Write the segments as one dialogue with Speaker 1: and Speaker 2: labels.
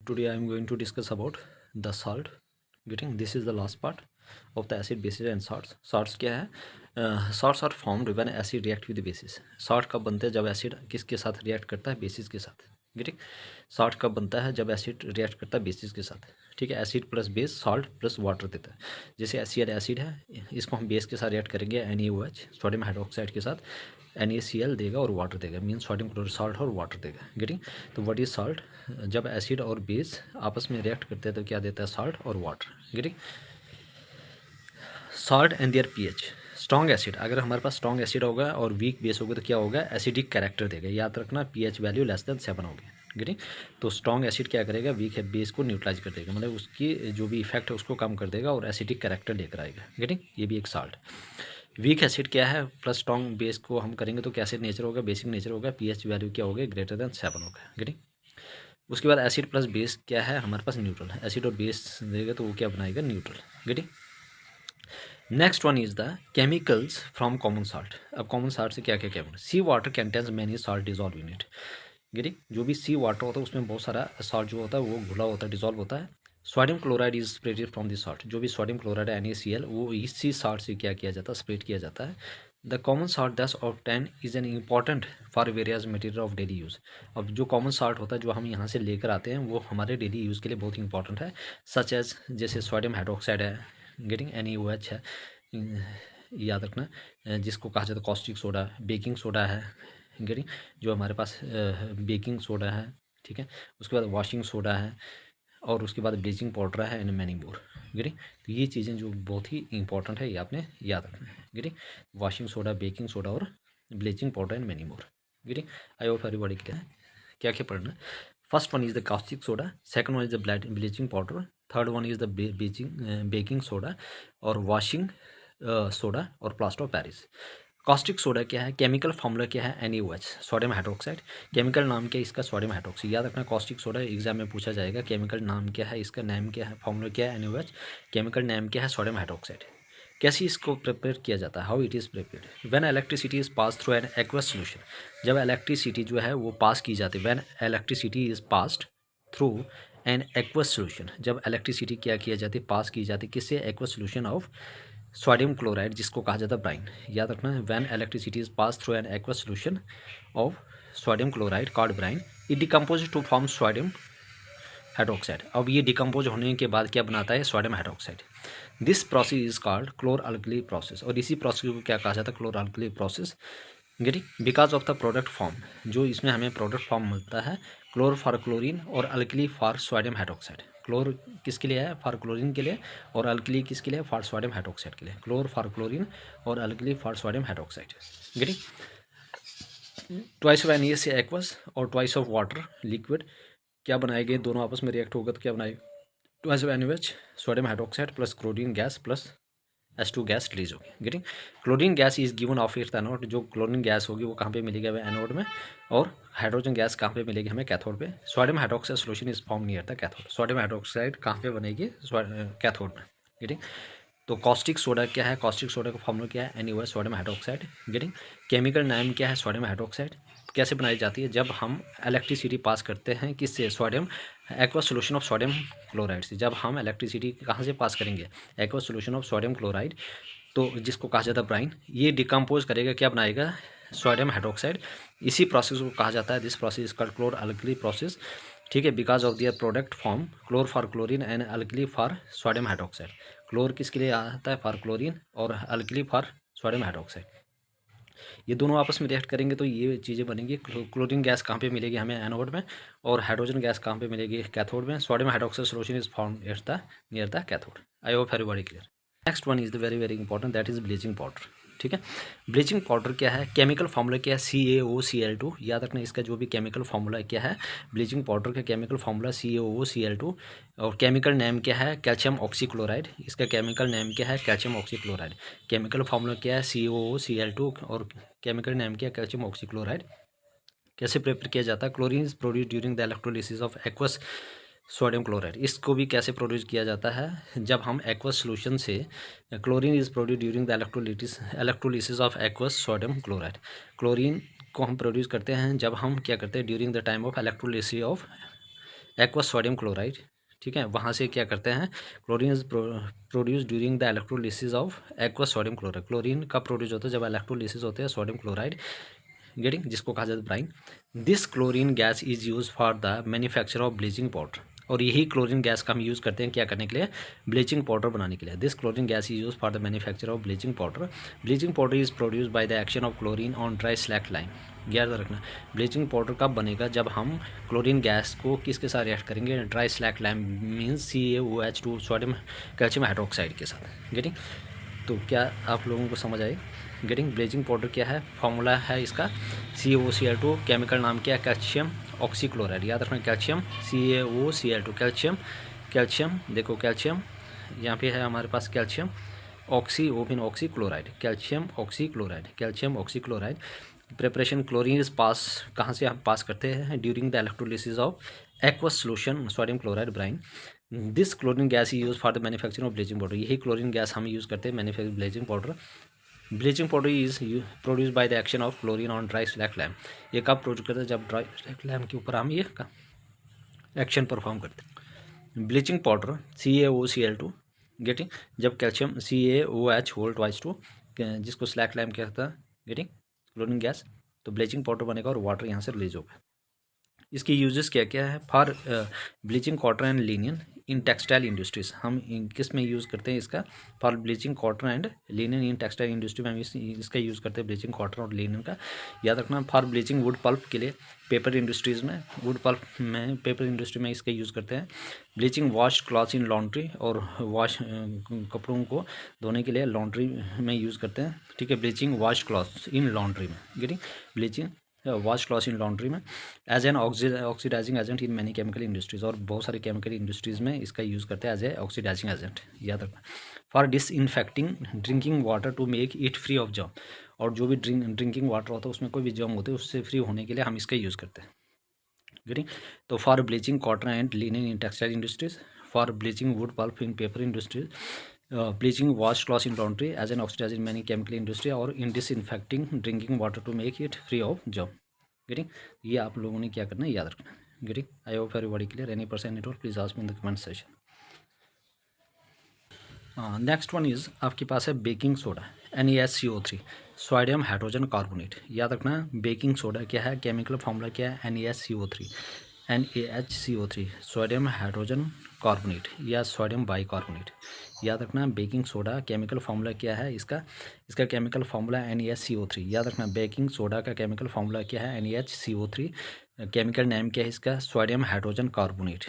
Speaker 1: Today I am going to discuss about the salt. Getting this is the last part of the acid, bases and salts. Salts क्या है? Salts are formed when acid react with bases. Salt कब बनते हैं? जब acid किसके साथ react करता है? बेसिस के साथ. गेटिंग. सॉल्ट कब बनता है? जब एसिड रिएक्ट करता है बेसिस के साथ. ठीक है, acid plus base salt plus water देता है. जैसे एसिड है, इसको हम बेस के साथ रिएक्ट करेंगे NaOH सोडियम हाइड्रोक्साइड के साथ, NaCl देगा और वाटर देगा, मीन सोडियम क्लोराइड सॉल्ट और वाटर देगा. गेटिंग. तो व्हाट इज सॉल्ट? जब एसिड और बेस आपस में रिएक्ट करते हैं तो क्या देता है? सॉल्ट और water. Getting. Salt and their pH. Strong acid, अगर हमारे पास स्ट्रॉन्ग एसिड होगा और वीक बेस होगा तो क्या होगा? एसिडिक कैरेक्टर देगा. याद रखना, पीएच वैल्यू लेस देन 7 होगी. गेटिंग. तो स्ट्रॉन्ग एसिड क्या करेगा? वीक बेस को न्यूट्रलाइज कर देगा, मतलब उसकी जो भी इफेक्ट है उसको कम कर देगा और एसिडिक कैरेक्टर लेकर आएगा. गेटिंग. ये भी एक सॉल्ट. वीक एसिड क्या है? प्लस स्ट्रॉन्ग बेस को हम करेंगे तो कैसे नेचर होगा? बेसिक नेचर होगा. पीएच वैल्यू क्या होगा? ग्रेटर देन 7 होगा. गेटिंग. उसके बाद एसिड प्लस बेस क्या है हमारे पास? न्यूट्रल. एसिड और बेस देगा तो वो क्या बनाएगा? Neutral. Getting. Next one is the chemicals from common salt. अब कॉमन साल्ट से क्या क्या chemical? Sea water contains many salt dissolve in it. Getting. जो भी सी वाटर होता है उसमें बहुत सारा साल्ट जो होता है वो घुला होता है, डिजॉल्व होता है. Sodium chloride is separated from this salt. जो भी सोडियम क्लोराइड है NaCl वो इसी साल्ट से क्या किया जाता है? स्प्रेड किया जाता है. द कॉमन साल्ट दस of 10 is an important for various material of daily use. अब जो कॉमन साल्ट होता है जो हम यहाँ से लेकर आते हैं वो हमारे डेली यूज़ के लिए बहुत इंपॉर्टेंट है. सच एज जैसे सोडियम हाइड्रोक्साइड है, गेटिंग, NaOH है, याद रखना, जिसको कहा जाता है कॉस्टिक सोडा, बेकिंग सोडा है, गेटिंग, जो हमारे पास बेकिंग सोडा है. ठीक है. उसके बाद वॉशिंग सोडा है और उसके बाद ब्लीचिंग पाउडर है एंड मैनी मोर. गेटिंग. तो ये चीज़ें जो बहुत ही इंपॉर्टेंट है ये आपने याद रखना है. Getting. Washing soda, baking soda और bleaching powder and many more. Getting. I hope everybody clear है क्या क्या पढ़ना. First one is the caustic soda, second one is the bleaching powder, third one is the baking soda और washing soda और plaster of Paris. Caustic soda क्या है? Chemical formula क्या है? NaOH sodium hydroxide. केमिकल नाम क्या है इसका? Sodium hydroxide. याद रखना, कास्टिक सोडा एग्जाम में पूछा जाएगा. केमिकल नाम क्या है इसका? नेम क्या है? फार्मूला क्या है? NaOH. केमिकल नेम क्या है? Sodium hydroxide. कैसे इसको प्रिपेयर किया जाता है? How it is prepared? When electricity is pass through an aqueous solution. जब इलेक्ट्रिसिटी जो है वो पास की जाती है. When electricity is passed through an aqueous solution. जब इलेक्ट्रिसिटी क्या किया जाती है? पास की जाती है. किससे? Aqueous solution of sodium chloride, जिसको कहा जाता है ब्राइन. याद रखना, when electricity is pass through an aqueous solution of sodium chloride called brine, it decompose to form sodium hydroxide. अब ये डिकम्पोज होने के बाद क्या बनाता है? Sodium hydroxide. This process is called chlor alkali process. और इसी प्रोसेस को क्या कहा जाता है? Chlor alkali process. Getting. Because of the product form, जो इसमें हमें प्रोडक्ट फॉर्म मिलता है, क्लोर फॉर क्लोरीन और alkali for sodium hydroxide. Chlor किसके लिए है? फॉर क्लोरीन के लिए. और अल्कली किसके लिए? फॉर सोडियम हाइड्रोक्साइड के लिए. क्लोर फॉर क्लोरीन और alkali for sodium hydroxide. Getting. Twice of NaCl aqueous और ट्वाइस ऑफ वाटर लिक्विड क्या बनाएंगे? दोनों आपस में रिएक्ट होगा तो क्या बनाएगा? Twice of NaOH sodium hydroxide plus chlorine gas plus H2 gas release होगी. Getting. Chlorine gas is given off its anode. जो क्लोरीन गैस होगी वो कहाँ पे मिलेगी? हमें एनोड में. और हाइड्रोजन गैस कहाँ पे मिलेगी? हमें कैथोड पे. Sodium hydroxide solution is form near the cathode. Sodium hydroxide कहाँ पे बनेगी? कैथोड में. गेटिंग. तो कॉस्टिक सोडा क्या है? कॉस्टिक सोडा का फॉर्मूला क्या है? NaOH sodium hydroxide. Getting. Chemical name क्या है? Sodium hydroxide. कैसे बनाई जाती है? जब हम इलेक्ट्रिसिटी पास करते हैं किससे? Sodium aqueous solution of sodium chloride से. जब हम इलेक्ट्रिसिटी कहाँ से पास करेंगे? Aqueous solution of sodium chloride, तो जिसको कहा जाता है ब्राइन. ये डिकम्पोज करेगा, क्या बनाएगा? Sodium hydroxide. इसी प्रोसेस को कहा जाता है, this process is called chlor alkali process. ठीक है. Because of their product form chlor for chlorine and alkali for sodium hydroxide. Chlor किसके लिए आता है? फॉर क्लोरीन और अल्कली फॉर सोडियम हाइड्रोक्साइड. ये दोनों आपस में रिएक्ट करेंगे तो ये चीज़ें बनेंगी. क्लोरीन गैस कहाँ पे मिलेगी हमें? एनोड में. और हाइड्रोजन गैस कहाँ पे मिलेगी? कैथोड में. Sodium hydroxide solution is found at the near the cathode. I hope everybody clear. Next one is the very very important, that is bleaching powder. ठीक है. ब्लीचिंग पाउडर क्या है? केमिकल फार्मूला क्या है? CaOCl2. याद रखना, इसका जो भी केमिकल फार्मूला क्या है? ब्लीचिंग पाउडर का केमिकल फार्मूला CaOCl2. और केमिकल नेम क्या है? Calcium oxychloride. इसका केमिकल नेम क्या है? Calcium oxychloride. केमिकल फार्मूला क्या है? CaOCl2 और केमिकल नेम क्या है? Calcium oxychloride. कैसे प्रिपेयर किया जाता है? Chlorine is produce during the electrolysis of aqueous sodium chloride. इसको भी कैसे प्रोड्यूस किया जाता है? जब हम एक्वस सोल्यूशन से chlorine is produce during the electrolysis of aqueous sodium chloride. Chlorine को हम प्रोड्यूस करते हैं जब हम क्या करते हैं? During the time of electrolysis of aqueous sodium chloride, ठीक है, वहाँ से क्या करते हैं, chlorine is produce during the electrolysis of aqueous sodium chloride. Chlorine कब प्रोड्यूस होता है, जब इलेक्ट्रोलिसिस होते हैं सोडियम क्लोराइड, गेटिंग, जिसको कहा जाता है brine. This chlorine gas is use for the manufacture of bleaching powder, और यही क्लोरीन गैस का हम यूज़ करते हैं क्या करने के लिए, ब्लीचिंग पाउडर बनाने के लिए। This chlorine gas is use for the manufacture of bleaching powder. Bleaching powder is produce by the action of chlorine on dry slack lime. याद रखना, ब्लीचिंग पाउडर कब बनेगा, जब हम क्लोरीन गैस को किसके साथ रिएक्ट करेंगे, dry slack lime means CaOH2 sodium calcium hydroxide के साथ, गेटिंग। तो क्या आप लोगों को समझ आए, गेटिंग। ब्लीचिंग पाउडर क्या है, फॉर्मूला है इसका CaOCl2, केमिकल नाम क्या है, कैल्शियम ऑक्सीक्लोराइड। याद रखना, कैल्शियम CaOCl2, कैल्शियम देखो, कैल्शियम यहाँ पे है हमारे पास, calcium oxychloride, calcium oxychloride. Preparation chlorine is pass, कहाँ से हम पास करते हैं, during the electrolysis of aqueous solution sodium chloride brine. This chlorine gas use for the manufacturing of bleaching powder. यही क्लोरीन गैस हम यूज़ करते हैं manufacture bleaching powder. Bleaching powder is produce by the action of chlorine on dry slack lamp. ये कब produce करते हैं, जब dry slack lamp के ऊपर हम ये एक्शन परफॉर्म करते हैं। ब्लीचिंग पाउडर CaOCl2, गेटिंग, जब कैल्शियम CaOH2 जिसको स्लैक लैम्प कहता है, गेटिंग, क्लोरीन गैस, तो ब्लीचिंग पाउडर बनेगा और वाटर यहाँ से रिलीज होगा। इसकी यूजेस क्या क्या है, for bleaching cotton and Linnaean in textile industries. हम किस में यूज़ करते हैं इसका, for bleaching cotton and Linnaean in textile industry में हम इसका यूज़ करते हैं, ब्लीचिंग कॉटन और लिनियन का। याद रखना, फॉर ब्लीचिंग वुड पल्प के लिए, पेपर इंडस्ट्रीज़ में, वुड पल्प में, पेपर इंडस्ट्री में इसका यूज़ करते हैं। Bleaching wash clothes in laundry, और वॉश कपड़ों को धोने के लिए लॉन्ड्री में यूज़ करते हैं, ठीक है। Bleaching wash clothes in laundry में, getting, bleaching wash cloth in laundry में, as an oxidising agent in many chemical industries, और बहुत सारे केमिकल इंडस्ट्रीज़ में इसका यूज़ करते हैं एज ए ऑक्सीडाइजिंग एजेंट। याद रखना, for disinfecting drinking water to make it free of germ, और जो भी ड्रिंकिंग वाटर होता है उसमें कोई भी जर्म होते हैं उससे फ्री होने के लिए हम इसका यूज़ करते हैं, गेटिंग। तो for bleaching cotton and linen in textile industries, for bleaching wood pulp in paper industries, bleaching wash cloth in laundry, as an oxidising many chemical industry, और in disinfecting drinking water to make it free of germ, getting. ये आप लोगों ने क्या करना है, याद रखना, getting. I hope everybody clear, any person at all please ask me in the comment session. Next one is आपके पास है baking soda, NaSCO3 sodium hydrogen carbonate. याद रखना, बेकिंग सोडा क्या है, केमिकल फॉर्मूला क्या है, NaCO3 सोडियम हाइड्रोजन कार्बोनेट या sodium bicarbonate. याद रखना, बेकिंग सोडा केमिकल फार्मूला क्या है, इसका केमिकल फार्मूला NaSCO3। याद रखना, बेकिंग सोडा का केमिकल फार्मूला क्या है, NaCO3। केमिकल नेम क्या है इसका, सोडियम हाइड्रोजन कार्बोनेट,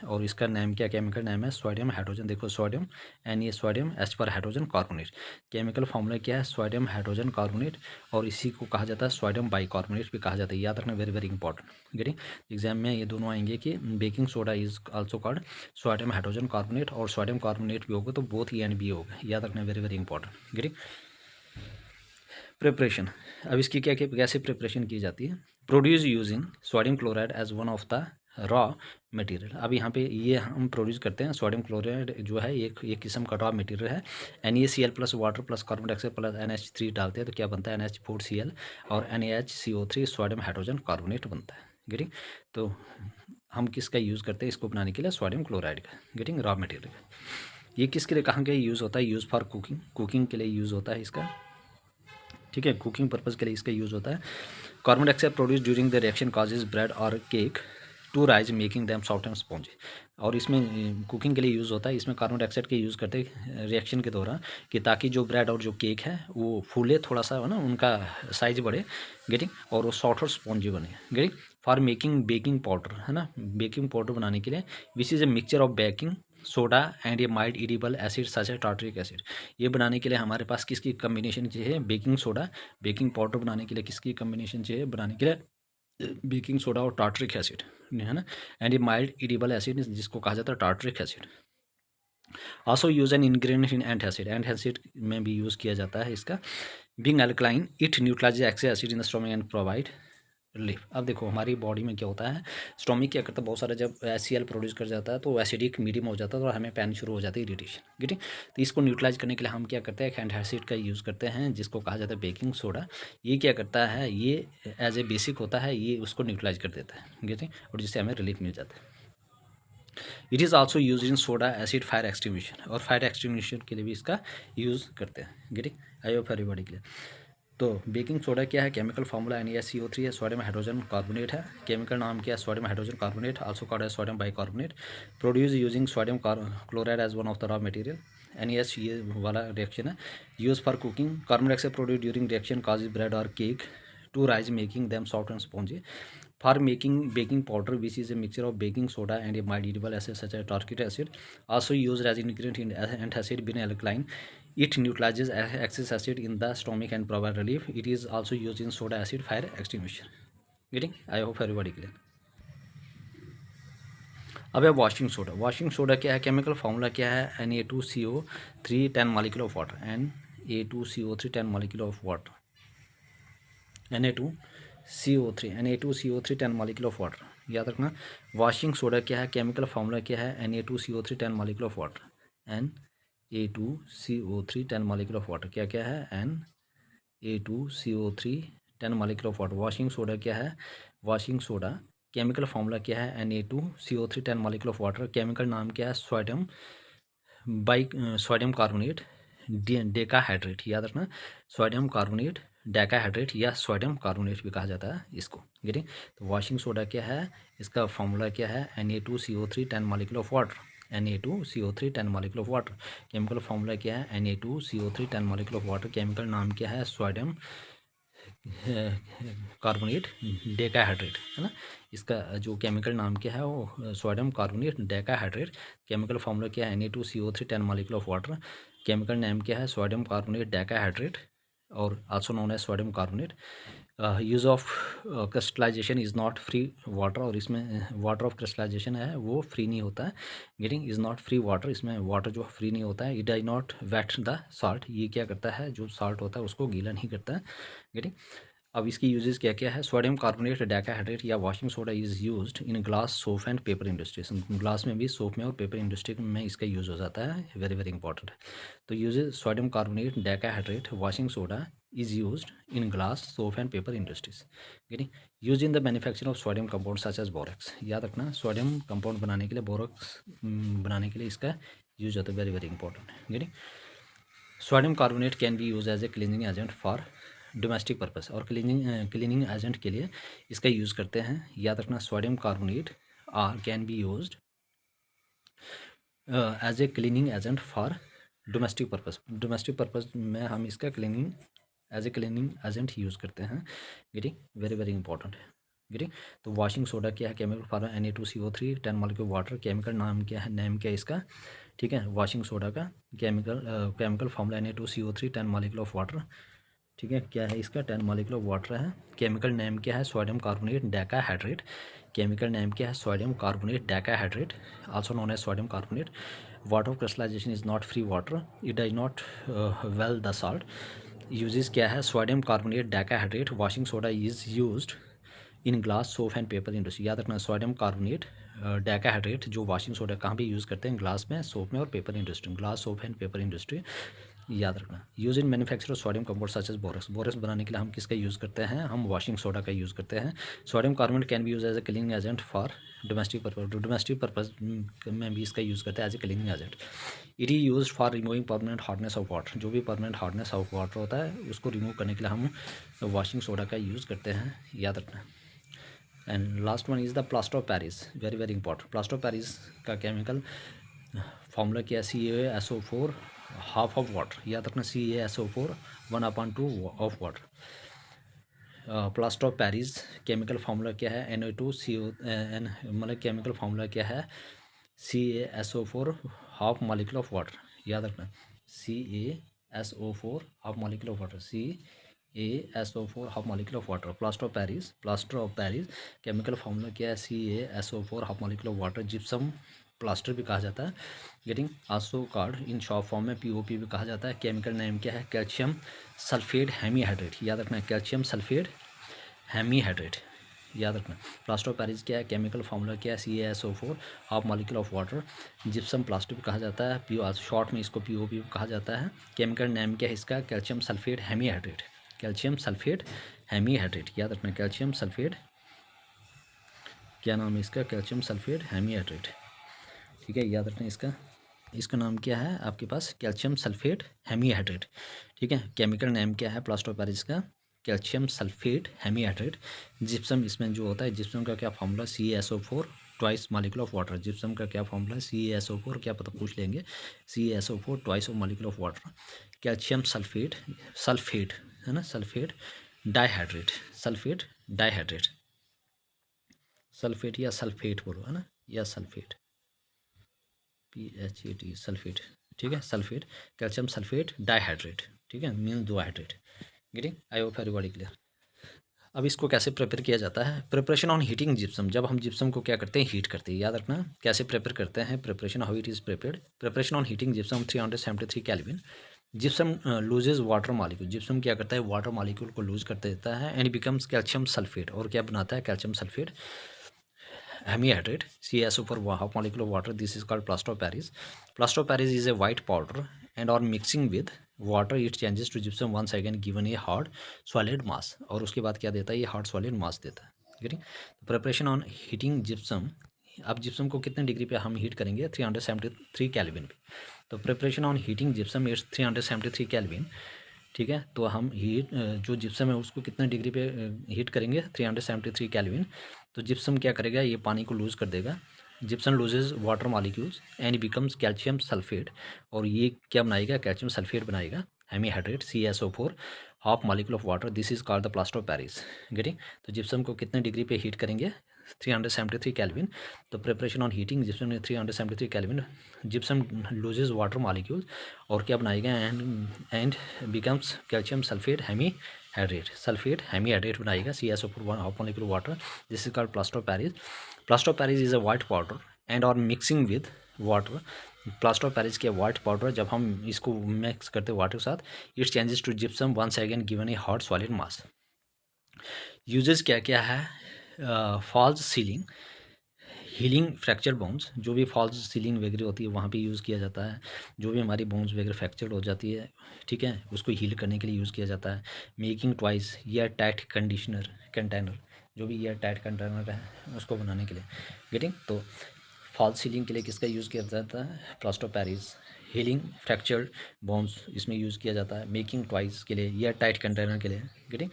Speaker 1: और इसका नेम क्या, केमिकल नेम है सोडियम हाइड्रोजन, देखो सोडियम, Na सोडियम, H पर हाइड्रोजन कार्बोनेट। केमिकल फार्मूला क्या है, सोडियम हाइड्रोजन कार्बोनेट, और इसी को कहा जाता है सोडियम बाइकार्बोनेट भी कहा जाता है। याद रखना, very very important, getting. Exam में ये दोनों आएंगे कि baking soda is also called sodium hydrogen carbonate, और सोडियम कार्बोनेट भी होगा तो बोथ E and B होगा। याद रखना, very very important, getting. Preparation, अब इसकी क्या कैसे प्रिपरेशन की जाती है, produce using sodium chloride as one of the raw material. अब यहाँ पे ये हम प्रोड्यूस करते हैं, सोडियम क्लोराइड जो है एक किस्म का रॉ मटेरियल है। NaCl plus water plus carbon dioxide plus NH3 डालते हैं तो क्या बनता है, NH4Cl, और NaHCO3 सोडियम हाइड्रोजन कार्बोनेट बनता है, गेटिंग। तो हम किसका यूज़ करते हैं इसको बनाने के लिए, सोडियम क्लोराइड का, गेटिंग, रॉ मटेरियल। ये किसके लिए कहाँ के यूज़ होता है, यूज़ फॉर कुकिंग के लिए यूज़ होता है इसका, ठीक है, कुकिंग पर्पज़ के लिए इसका यूज़ होता है। Carbon dioxide produce during the reaction causes bread और cake to rise making them soft and spongy. और इसमें कुकिंग के लिए यूज़ होता है, इसमें कार्बन डाइऑक्साइड के यूज़ करते हैं रिएक्शन के दौरान कि ताकि जो ब्रेड और जो केक है वो फूले थोड़ा सा, है ना, उनका साइज बढ़े, गेटिंग, और वो सॉफ्ट और स्पॉन्जी बने, getting. For making baking powder, है ना, बेकिंग पाउडर बनाने के लिए, which is a mixture of baking soda and a mild edible acid such as tartaric acid. ये बनाने के लिए हमारे पास किसकी कम्बिनेशन चाहिए, बेकिंग सोडा, बेकिंग पाउडर बनाने के लिए किसकी कम्बिनेशन चाहिए, बनाने के लिए बेकिंग सोडा और टार्ट्रिक एसिड, है ना, and a mild edible acid जिसको कहा जाता है tartaric acid. Also use N ingredient इन एंटासिड में भी यूज़ किया जाता है इसका। Being alkaline it न्यूट्रलाइजेज excess acid in the stomach and provide relief. अब देखो हमारी बॉडी में क्या होता है, स्टोमिक क्या करता है, बहुत सारा जब HCl प्रोड्यूस कर जाता है तो एसिडिक मीडियम हो जाता है और हमें पैन शुरू हो जाती है, इरिटेशन, गेटिंग। तो इसको न्यूट्रलाइज करने के लिए हम क्या करते हैं, एंटासिड का यूज़ करते हैं जिसको कहा जाता है बेकिंग सोडा। ये क्या करता है, ये एज ए बेसिक होता है, ये उसको न्यूट्रलाइज कर देता है, गेटिंग, और जिससे हमें रिलीफ मिल जाता है। It is also use in soda acid fire extinguisher, और फायर एक्सटिंग्विशन के लिए भी इसका यूज़ करते हैं। Getting, I hope everybody clear. तो बेकिंग सोडा क्या है, केमिकल फार्मूला NaCO3 है, सोडियम हाइड्रोजन कार्बोनेट है, केमिकल नाम क्या है, sodium hydrogen carbonate, also called as sodium bicarbonate, produce using sodium chloride as one of the raw material. NaS ये वाला रिएक्शन है, use for cooking, carbon dioxide produce during reaction causes bread or cake to rise, making them soft and spongy. For making baking powder, which is a mixture of baking soda and a mild edible acid such as tartaric acid, also used as ingredient in antacid being alkaline, it neutralizes excess acid in the stomach and provide relief. It is also used in soda acid fire extinguisher. Getting? I hope everybody clear. अब है washing soda. Washing soda क्या है, chemical formula क्या है, Na2CO3 10 molecule of water, Na2CO3 10 molecule of water, Na2CO3 10 molecule of water, याद रखना। Washing soda क्या है, केमिकल फार्मूला क्या है, Na2CO3 10 molecule of water, Na2CO3 10 molecule of water, क्या क्या है, Na2CO3 10 molecule of water। Washing soda क्या है, वॉशिंग सोडा केमिकल फार्मूला क्या है, Na2CO3 10 molecule of water, chemical नाम क्या है, सोडियम कार्बोनेट डेकाहाइड्रेट, याद रखना, सोडियम कार्बोनेट डेकाहाइड्रेट या सोडियम कार्बोनेट भी कहा जाता है इसको। गेटिंग? तो वॉशिंग सोडा क्या है, इसका फार्मूला क्या है, Na2CO3 10 molecule of water, Na2CO3 10 molecule of water, chemical formula क्या है, Na2CO3 10 molecule of water, chemical नाम क्या है, सोडियम कार्बोनेट डेकाहाइड्रेट, है ना। इसका जो केमिकल नाम क्या है वो sodium carbonate decahydrate, chemical formula क्या है, Na2CO3 10 molecule of water, chemical name क्या है, सोडियम कार्बोनेट डेकाहाइड्रेट और also known as sodium carbonate. Use of crystallisation is not free water, और इसमें वाटर ऑफ क्रिस्टलाइजेशन है वो फ्री नहीं होता है। Getting? Is not free water, इसमें वाटर जो फ्री नहीं होता है। It does not wet the salt, ये क्या करता है, जो साल्ट होता है उसको गीला नहीं करता है। गेटिंग? अब इसकी यूजेस क्या क्या है, सोडियम कार्बोनेट डेकाहाइड्रेट या washing soda is used in glass, soap and paper industries. Glass में भी, सोप में और पेपर इंडस्ट्री में इसका यूज़ हो जाता है, वेरी वेरी इंपॉर्टेंट है। तो uses, sodium carbonate decahydrate washing soda is used in glass, soap and paper industries. getting used in the manufacturing of sodium compounds such as borax, याद रखना, sodium compound बनाने के लिए, बोरॉक्स बनाने के लिए इसका यूज होता है, very very important. Getting? Sodium carbonate can be use as a cleaning agent for domestic purpose, और क्लीनिंग एजेंट के लिए इसका यूज़ करते हैं, याद रखना। Sodium carbonate can be used as a cleaning agent for domestic purpose, domestic purpose में हम इसका cleaning as a cleaning agent use करते हैं। गेटिंग? वेरी वेरी इंपॉर्टेंट है। गेटिंग? तो वॉशिंग सोडा क्या है, chemical formula Na2CO3 10 molecule water, chemical नाम क्या है, नेम क्या है इसका, ठीक है, वॉशिंग सोडा का chemical formula Na2CO3 10 molecule of water, ठीक है, क्या है इसका, 10 molecule ऑफ वाटर है। केमिकल नेम क्या है, sodium carbonate decahydrate, chemical name क्या है, sodium carbonate decahydrate, also known as sodium carbonate. Water of crystallisation is not free water, it does not wet the salt. Uses क्या है, sodium carbonate decahydrate, washing soda is used in glass, soap and paper industry, याद रखना, sodium carbonate decahydrate जो washing soda कहाँ भी use करते हैं, glass में, सोप में और paper industry, glass, soap and paper industry, याद रखना। Use in manufacture of sodium compound such as borax, borax बनाने के लिए हम किसका यूज़ करते हैं, हम वॉशिंग सोडा का यूज़ करते हैं। Sodium carbonate can be use as a cleaning agent for domestic purpose, domestic purpose में भी इसका यूज़ करते हैं as a cleaning agent. It is use for removing permanent hardness of water, जो भी परमानेंट हार्डनेस ऑफ वाटर होता है उसको रिमूव करने के लिए हम वॉशिंग सोडा का यूज़ करते हैं, याद रखना। And last one is the plaster of Paris, very very important. Plaster of Paris का केमिकल फार्मूला क्या है, CaSO4 हाफ ऑफ वाटर, याद रखना, CaSO4 1/2 of water. Plaster of Paris chemical formula क्या है, Na2CO मतलब केमिकल फार्मूला क्या है, CaSO4 half molecule of water, याद रखना, CaSO4 half molecule of water, CaSO4 half molecule of water. Plaster of Paris chemical formula क्या है, CaSO4 half molecule of water. Gypsum plaster भी कहा जाता है, getting also called in short form में POP भी कहा जाता है। केमिकल नेम क्या है, कैल्शियम सल्फेट हेमीहाइड्रेट, याद रखना, कैल्शियम सल्फेट हेमीहाइड्रेट, याद रखना। प्लास्टर ऑफ पेरिस क्या है, केमिकल फार्मूला क्या है, CaSO4 half molecule of water. Gypsum plaster भी कहा जाता है, शॉर्ट में इसको POP भी कहा जाता है। केमिकल नेम क्या है इसका, calcium sulphate hemihydrate, calcium sulphate hemihydrate, याद रखना, कैल्शियम सल्फेट, क्या नाम है इसका, कैल्शियम सल्फेट हेमीहाइड्रेट। ठीक है, याद रखना इसका नाम क्या है आपके पास, कैल्शियम सल्फेट हेमीहाइड्रेट। ठीक है, केमिकल नेम क्या है प्लास्टर ऑफ पेरिस का, कैल्शियम सल्फेट हेमीहाइड्रेट। जिप्सम इसमें जो होता है, जिप्सम का क्या formula, CaSO4 twice molecule of water. Gypsum का क्या फॉर्मूला है, CaSO4, क्या पता पूछ लेंगे, CaSO4 twice of molecule of water. Calcium sulphate, sulphate है ना, sulphate dihydrate, sulphate dihydrate, sulphate या सल्फेट बोलो है ना, या सल्फेट, PHAT सल्फेट। ठीक है, सल्फेट, कैल्शियम सल्फेट डाइहाइड्रेट। ठीक है, mean 2 hydrate. Getting, I hope everybody clear. अब इसको कैसे प्रिपेयर किया जाता है, प्रिपरेशन ऑन हीटिंग जिप्सम। जब हम जिप्सम को क्या करते हैं, हीट करते हैं। याद रखना कैसे प्रिपेयर करते हैं, preparation how it is prepared. Preparation on heating gypsum 373 kelvin. Gypsum loses water molecule. Gypsum क्या करता है, वाटर मॉलिक्यूल को लूज कर देता है एंड बिकम्स कैल्शियम सल्फेट। और क्या बनाता है, calcium sulphate hemihydrate, CaSO4 half molecule of water. This is called plaster of Paris. Plaster of Paris is a white powder and on mixing with water it changes to gypsum once again given a hard solid mass. और उसके बाद क्या देता है, ये hard solid mass देता है। Getting, preparation on heating gypsum. अब जिप्सम को कितने डिग्री पे हम हीट करेंगे, 373 केल्विन पे। तो preparation on heating gypsum it's 373 kelvin. ठीक है, तो हम हीट जो जिप्सम है उसको कितने डिग्री पे हीट करेंगे, 373 केल्विन। तो जिप्सम क्या करेगा, ये पानी को लूज़ कर देगा। Gypsum loses water molecules and becomes calcium sulphate. और ये क्या बनाएगा, कैल्शियम सल्फेट बनाएगा, hemihydrate, CaSO4 half molecule of water. This is called the plaster of Paris. Getting, तो जिप्सम को कितने डिग्री पे हीट करेंगे, 373 केल्विन। तो प्रिपरेशन ऑन हीटिंग जिप्सम में 373 kelvin. Gypsum loses water molecule और क्या बनाएगा, and becomes calcium sulphate hemihydrate, sulphate hemihydrate बनाएगा, CaSO4 half molecule water. This is called plaster of Paris. Plaster of Paris is a white powder and और mixing with water. Plaster of Paris के white powder, जब हम इसको mix करते हैं water के साथ, it changes to gypsum once again given a hot solid mass. Uses क्या क्या है, false ceiling, healing fracture bones. जो भी फॉल्स सीलिंग वगैरह होती है वहाँ पे यूज़ किया जाता है। जो भी हमारी बोन्स वगैरह फ्रैक्चर हो जाती है, ठीक है, उसको हील करने के लिए यूज़ किया जाता है। मेकिंग ट्वाइस या टाइट कंटेनर, जो भी ईयर टाइट कंटेनर है उसको बनाने के लिए। गेटिंग, तो फॉल्स सीलिंग के लिए किसका यूज़ किया जाता है, plaster of Paris. Healing fractured bones इसमें यूज़ किया जाता है। मेकिंग ट्वाइस के लिए या टाइट कंटेनर के लिए। गेटिंग,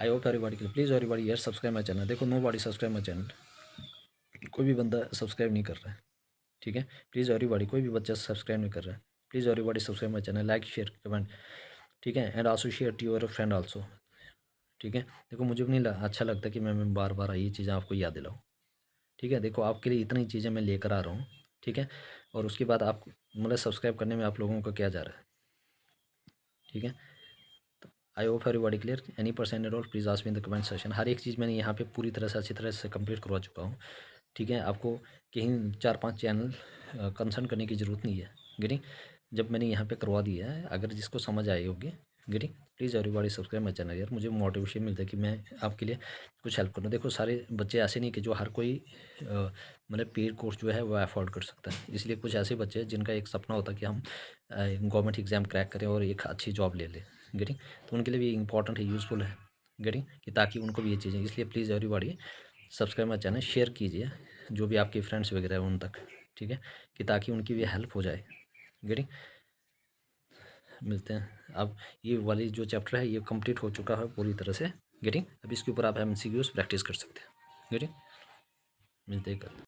Speaker 1: आई होप एवरीबॉडी के लिए। प्लीज़ एवरीबॉडी यार सब्सक्राइब माई चैनल। देखो, nobody subscribe my channel, कोई भी बंदा सब्सक्राइब नहीं कर रहा है। ठीक है, प्लीज़ एवरीबॉडी, कोई भी बच्चा सब्सक्राइब नहीं कर रहा है, please everybody subscribe my channel, like share comment. ठीक है, and also share to your friend also. ठीक है, देखो मुझे भी नहीं अच्छा लगता कि मैं बार बार ये चीज़ें आपको याद दिलाऊँ। ठीक है, देखो आपके लिए इतनी चीज़ें मैं लेकर आ रहा हूँ। ठीक है, और उसके बाद आप मतलब सब्सक्राइब करने में आप लोगों का क्या जा रहा है। ठीक है, तो I hope everybody clear. Any person at all please ask me in the comment section. हर एक चीज़ मैंने यहाँ पे पूरी तरह से अच्छी तरह से कंप्लीट करवा चुका हूँ। ठीक है, आपको कहीं 4-5 चैनल कंसर्न करने की ज़रूरत नहीं है। गेटिंग, जब मैंने यहाँ पे करवा दिया है, अगर जिसको समझ आई होगी, getting, please everybody subscribe my channel. यार मुझे मोटिवेशन मिलता है कि मैं आपके लिए कुछ हेल्प करूँ। देखो, सारे बच्चे ऐसे नहीं कि जो हर कोई मतलब पेड कोर्स जो है वो अफोर्ड कर सकता है। इसलिए कुछ ऐसे बच्चे हैं जिनका एक सपना होता है कि हम गवर्नमेंट एग्ज़ाम क्रैक करें और एक अच्छी जॉब ले लें। गेटिंग, तो उनके लिए भी इंपॉर्टेंट है, यूज़फुल है। गेटिंग, कि ताकि उनको भी ये चीज़ें, इसलिए please everybody subscribe my channel, share कीजिए जो भी आपके फ्रेंड्स वगैरह हैं उन तक। ठीक है, कि ताकि उनकी भी हेल्प हो जाए। गेटिंग, मिलते हैं। अब ये वाली जो चैप्टर है ये कंप्लीट हो चुका है पूरी तरह से। गेटिंग, अब इसके ऊपर आप MCQs प्रैक्टिस कर सकते हैं। गेटिंग, मिलते हैं कल।